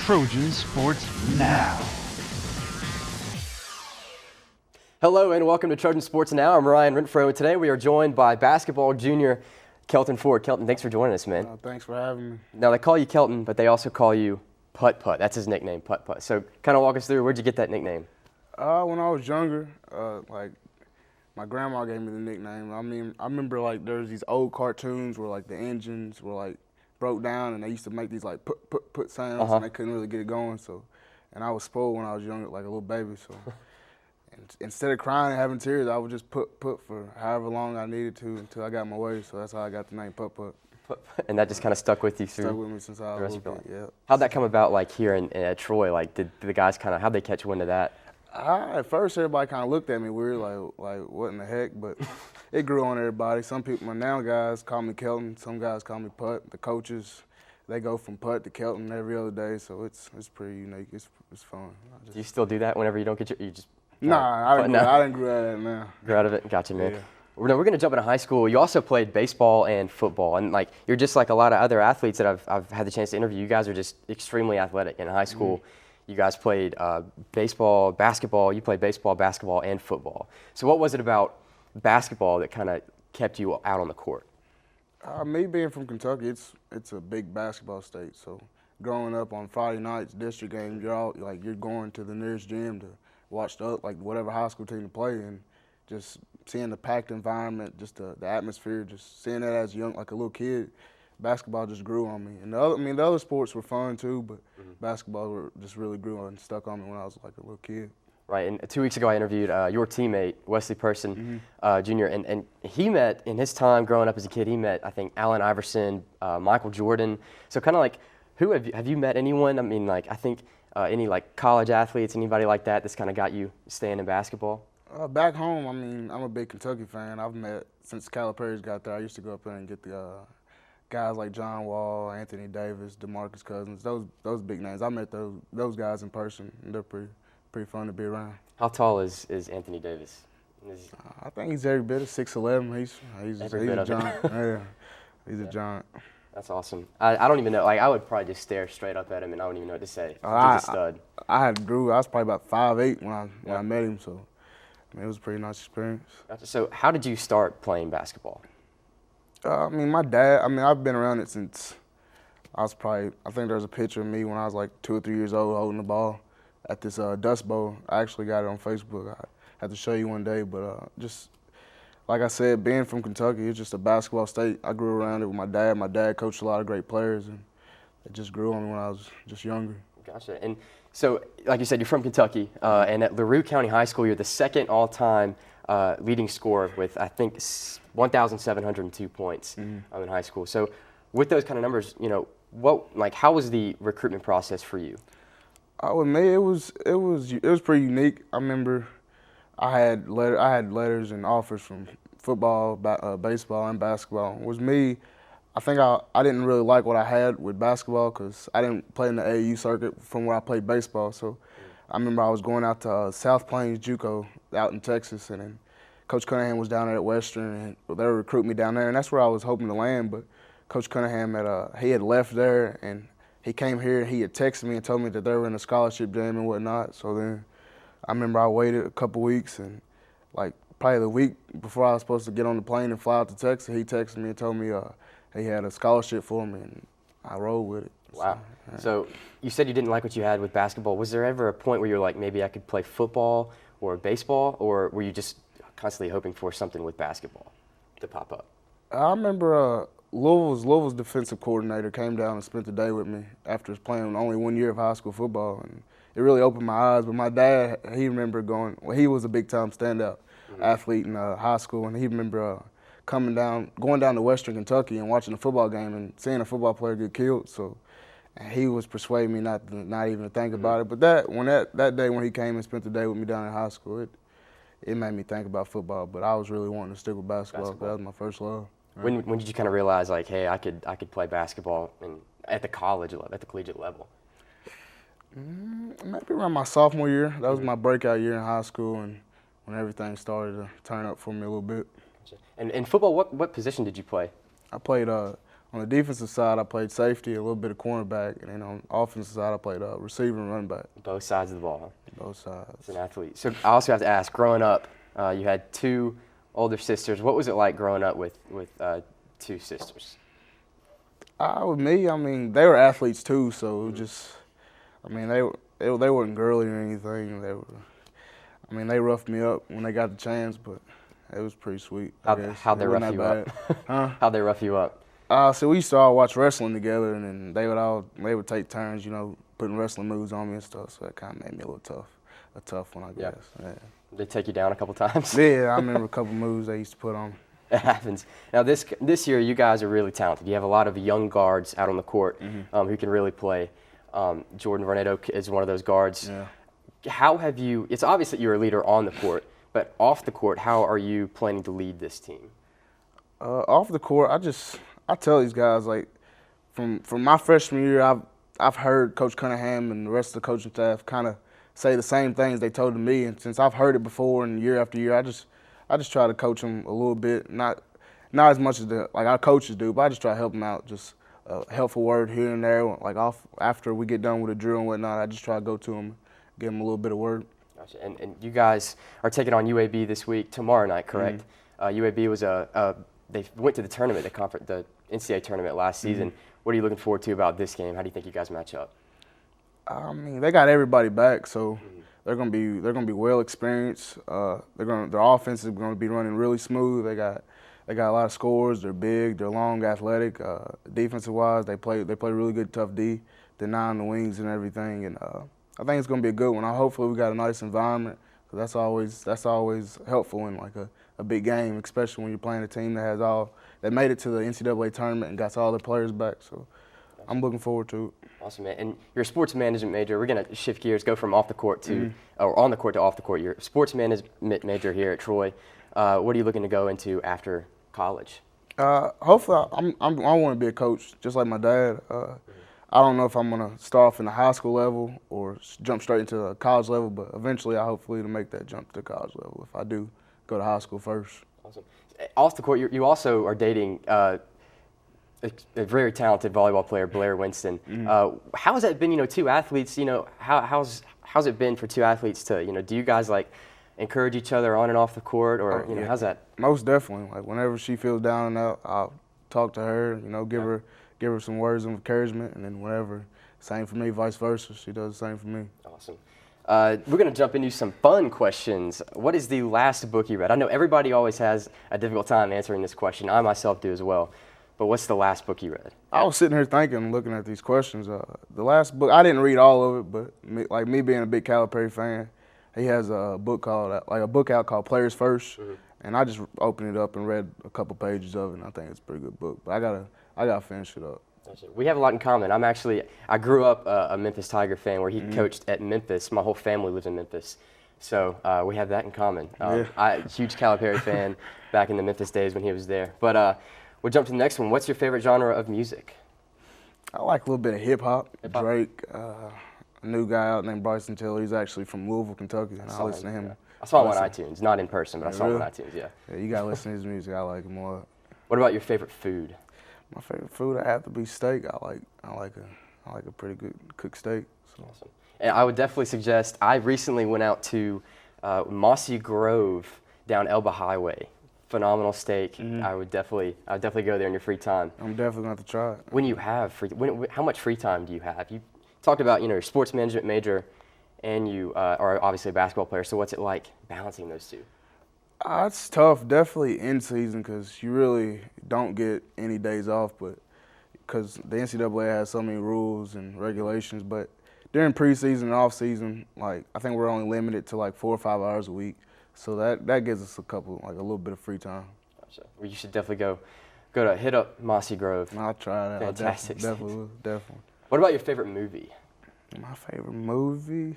Trojan Sports Now. Hello and welcome to Trojan Sports Now. I'm Ryan Renfro, and today we are joined by basketball junior Kelton Ford. Kelton, thanks for joining us, man. Thanks for having me. Now, they call you Kelton, but they also call you Putt Putt. That's his nickname, Putt Putt. So kind of walk us through, where'd you get that nickname? When I was younger, my grandma gave me the nickname. I remember there was these old cartoons where the engines were broke down and they used to make these put sounds and they couldn't really get it going. So, and I was spoiled when I was younger, like a little baby. So, and instead of crying and having tears, I would just put for however long I needed to until I got my way. So that's how I got the name Putt Putt. And that just kind of stuck with you through. Stuck with me since I was a little kid. Yeah. How'd that come about? Here in Troy, did the guys how'd they catch wind of that? At first, everybody kind of looked at me weird, like what in the heck? But it grew on everybody. Some people, now guys call me Kelton. Some guys call me Putt. The coaches, they go from Putt to Kelton every other day. So it's pretty unique. It's fun. Do you still do that whenever you don't get you just? Nah, I didn't grow out of that now. Grew out of it? Gotcha, man. Yeah. We're going to jump into high school. You also played baseball and football, and you're just like a lot of other athletes that I've had the chance to interview. You guys are just extremely athletic in high school. Mm-hmm. You guys played baseball, basketball. You played baseball, basketball, and football. So what was it about basketball that kind of kept you out on the court? Me being from Kentucky, it's a big basketball state. So growing up on Friday nights, district games, you're going to the nearest gym to watch whatever high school team to play, and just seeing the packed environment, just the atmosphere, just seeing that as a little kid. Basketball just grew on me, and the other sports were fun too, but basketball just really grew and stuck on me when I was a little kid. Right, and 2 weeks ago I interviewed your teammate Wesley Person, Jr., and he met in his time growing up as a kid. He met, I think, Allen Iverson, Michael Jordan. So kind of who have you met anyone? I mean, I think any college athletes, anybody like that that's kind of got you staying in basketball? Back home, I'm a big Kentucky fan. I've met since Calipari's got there. I used to go up there and get the guys like John Wall, Anthony Davis, DeMarcus Cousins, those big names. I met those guys in person, and they're pretty fun to be around. How tall is Anthony Davis? I think he's every bit of 6'11". He's a giant. Yeah, he's a giant. That's awesome. I don't even know. I would probably just stare straight up at him, and I wouldn't even know what to say. He's a stud. I was probably about 5'8" when I met him, so it was a pretty nice experience. Gotcha. So how did you start playing basketball? My dad, I've been around it since I think there's a picture of me when I was 2 or 3 years old holding the ball at this Dust Bowl. I actually got it on Facebook. I have to show you one day, but just like I said, being from Kentucky, it's just a basketball state. I grew around it with my dad. My dad coached a lot of great players, and it just grew on me when I was just younger. Gotcha. And so, like you said, you're from Kentucky, and at LaRue County High School, you're the second all-time leading scorer with, I think, 1,702 points in high school. So, with those kind of numbers, how was the recruitment process for you? With me, it was pretty unique. I remember I had letters and offers from football, baseball, and basketball. It was me. I think I didn't really like what I had with basketball because I didn't play in the AAU circuit from where I played baseball. So I remember I was going out to South Plains JUCO out in Texas, and then Coach Cunningham was down there at Western, and they were recruiting me down there, and that's where I was hoping to land. But Coach Cunningham had left there, and he came here, and he had texted me and told me that they were in a scholarship jam and whatnot. So then I remember I waited a couple weeks, and probably the week before I was supposed to get on the plane and fly out to Texas, he texted me and told me he had a scholarship for me, and I rolled with it. Wow. So you said you didn't like what you had with basketball. Was there ever a point where you were like, maybe I could play football or baseball, or were you just constantly hoping for something with basketball to pop up? I remember Louisville's defensive coordinator came down and spent the day with me after playing only 1 year of high school football, and it really opened my eyes. But my dad, he remembered he was a big-time standout athlete in high school, and he remember going down to Western Kentucky and watching a football game and seeing a football player get killed. So he was persuading me not even to think about it. But that day when he came and spent the day with me down in high school, it made me think about football. But I was really wanting to stick with basketball. That was my first love. When did you kind of realize hey, I could play basketball at the collegiate level? Maybe around my sophomore year. That was my breakout year in high school, and when everything started to turn up for me a little bit. And in football, what position did you play? I played on on the defensive side, I played safety, a little bit of cornerback, and then on the offensive side, I played receiver and running back. Both sides of the ball. Both sides. As an athlete. So I also have to ask, growing up, you had 2 older sisters. What was it like growing up with 2 sisters? With me, I mean, they were athletes too, so it was just, I mean, they weren't girly or anything. They roughed me up when they got the chance, but it was pretty sweet. How'd they rough you up? Huh? How'd they rough you up? So we used to all watch wrestling together, and then they would take turns, putting wrestling moves on me and stuff. So that kind of made me a tough one, I guess. Yeah. Did they take you down a couple times? Yeah, I remember a couple moves they used to put on me. It happens. Now this year, you guys are really talented. You have a lot of young guards out on the court who can really play. Jordan Varnado is one of those guards. Yeah. How have you? It's obvious that you're a leader on the court, but off the court, how are you planning to lead this team? Off the court, I tell these guys, like, from my freshman year, I've heard Coach Cunningham and the rest of the coaching staff kind of say the same things they told to me, and since I've heard it before and year after year, I just try to coach them a little bit, not as much as our coaches do, but I just try to help them out, just a helpful word here and there, like after we get done with the drill and whatnot. I just try to go to them, give them a little bit of word. Gotcha. And you guys are taking on UAB this week, tomorrow night, correct? UAB was they went to the tournament, the NCAA tournament last season. What are you looking forward to about this game? How do you think you guys match up? I mean, they got everybody back, so they're gonna be well experienced. Their offense is gonna be running really smooth. They got a lot of scores. They're big. They're long, athletic. Defensive wise, they play really good, tough D. They're 9 on the wings and everything. And I think it's gonna be a good one. Hopefully, we got a nice environment, because that's always helpful in like a big game, especially when you're playing a team that made it to the NCAA tournament and got all their players back. So I'm looking forward to it. Awesome, man. And you're a sports management major. We're going to shift gears, go from off the court to, or on the court to off the court. You're a sports management major here at Troy. What are you looking to go into after college? Hopefully, I want to be a coach, just like my dad. I don't know if I'm going to start off in the high school level or jump straight into the college level, but eventually I hopefully to make that jump to the college level if I do go to high school first. Awesome. Off the court, you also are dating a very talented volleyball player, Blair Winston. How has that been, 2 athletes, how's it been for 2 athletes to, do you guys like encourage each other on and off the court, or, how's that? Most definitely. Like, whenever she feels down and out, I'll talk to her, give her some words of encouragement, and then whenever, same for me, vice versa. She does the same for me. Awesome. We're going to jump into some fun questions. What is the last book you read? I know everybody always has a difficult time answering this question. I myself do as well. But what's the last book you read? I was sitting here thinking, looking at these questions. The last book, I didn't read all of it, but me being a big Calipari fan, he has a book out called Players First, and I just opened it up and read a couple pages of it, and I think it's a pretty good book. But I gotta finish it up. We have a lot in common. I grew up a Memphis Tiger fan where he coached at Memphis. My whole family lives in Memphis. So we have that in common. Huge Calipari fan back in the Memphis days when he was there. But we'll jump to the next one. What's your favorite genre of music? I like a little bit of hip-hop. Drake, a new guy out named Bryson Tiller. He's actually from Louisville, Kentucky, and I listen to him. Yeah. I saw him on iTunes, not in person, but I saw him on iTunes, yeah. Yeah, you got to listen to his music. I like him a lot. What about your favorite food? My favorite food, I have to be steak. I like a pretty good cooked steak. So. Awesome. And I would definitely suggest. I recently went out to Mossy Grove down Elba Highway. Phenomenal steak. I would definitely go there in your free time. I'm definitely going to have to try it. When you have how much free time do you have? You talked about your sports management major, and you are obviously a basketball player. So what's it like balancing those two? It's tough, definitely in season, because you really don't get any days off, but because the NCAA has so many rules and regulations. But during preseason and off season, I think we're only limited to 4 or 5 hours a week, so that gives us a little bit of free time. Gotcha. Well, you should definitely go to hit up Mossy Grove. I'll try that. Fantastic. Definitely. What about your favorite movie? My favorite movie?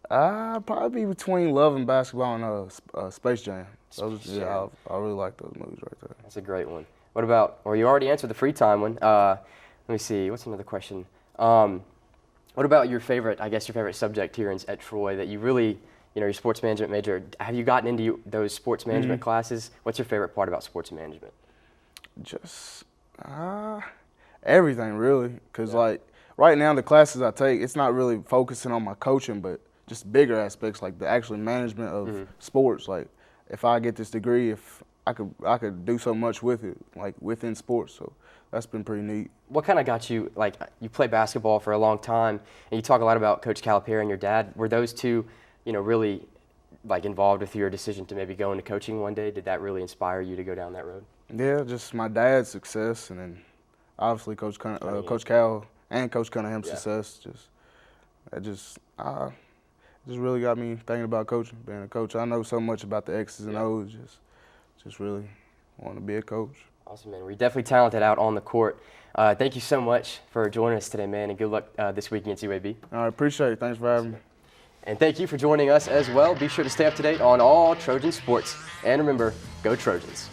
Probably be between Love and Basketball and Space Jam. I really like those movies right there. That's a great one. What about, or you already answered the free time one. Let me see, what's another question? What about your favorite subject here at Troy that you really, your sports management major, have you gotten into those sports management classes? What's your favorite part about sports management? Just Everything really, because like right now the classes I take, it's not really focusing on my coaching, but just bigger aspects like the actual management of sports. Like if I get this degree, if I could do so much with it, like within sports. So that's been pretty neat. What kind of got you, like, you played basketball for a long time, and you talk a lot about Coach Calipari and your dad. Were those two, really, like, involved with your decision to maybe go into coaching one day? Did that really inspire you to go down that road? Yeah, just my dad's success, and then obviously Coach Cal and Coach Cunningham's success. Just really got me thinking about coaching, being a coach. I know so much about the X's and O's. Just really want to be a coach. Awesome, man. We're definitely talented out on the court. Thank you so much for joining us today, man, and good luck this week against UAB. All right, appreciate it. Thanks for having me. And thank you for joining us as well. Be sure to stay up to date on all Trojan sports. And remember, go Trojans.